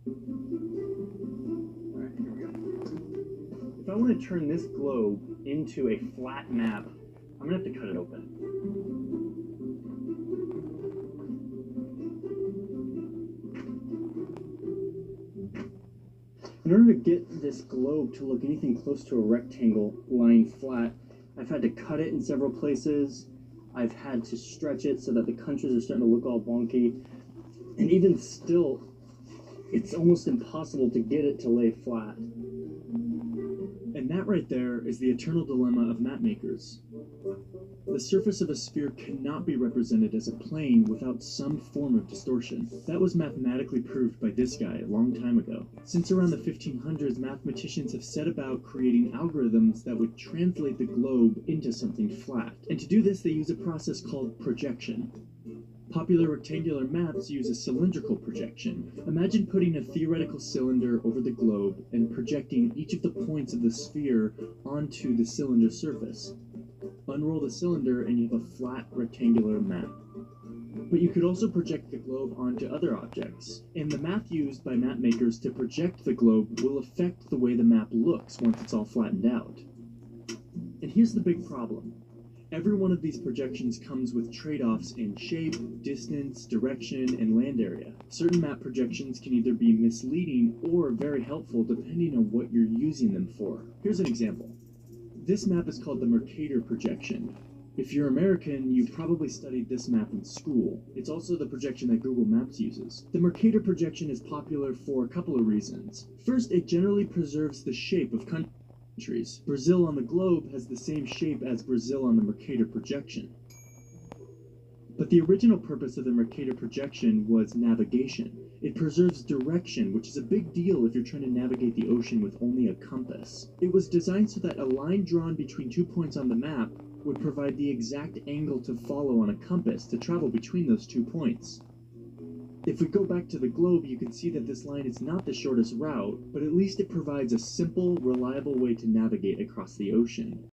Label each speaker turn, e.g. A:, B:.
A: Alright, here we go. If I want to turn this globe into a flat map, I'm gonna have to cut it open. In order to get this globe to look anything close to a rectangle lying flat, I've had to cut it in several places. I've had to stretch it so that the countries are starting to look all wonky. And even still, it's almost impossible to get it to lay flat. And that right there is the eternal dilemma of map makers. The surface of a sphere cannot be represented as a plane without some form of distortion. That was mathematically proved by this guy a long time ago. Since around the 1500s, mathematicians have set about creating algorithms that would translate the globe into something flat. And to do this, they use a process called projection. Popular rectangular maps use a cylindrical projection. Imagine putting a theoretical cylinder over the globe and projecting each of the points of the sphere onto the cylinder surface. Unroll the cylinder and you have a flat rectangular map. But you could also project the globe onto other objects, and the math used by map makers to project the globe will affect the way the map looks once it's all flattened out. And here's the big problem. Every one of these projections comes with trade-offs in shape, distance, direction, and land area. Certain map projections can either be misleading or very helpful depending on what you're using them for. Here's an example. This map is called the Mercator projection. If you're American, you probably studied this map in school. It's also the projection that Google Maps uses. The Mercator projection is popular for a couple of reasons. First, it generally preserves the shape of countries. Brazil on the globe has the same shape as Brazil on the Mercator projection. But the original purpose of the Mercator projection was navigation. It preserves direction, which is a big deal if you're trying to navigate the ocean with only a compass. It was designed so that a line drawn between 2 points on the map would provide the exact angle to follow on a compass to travel between those 2 points. If we go back to the globe, you can see that this line is not the shortest route, but at least it provides a simple, reliable way to navigate across the ocean.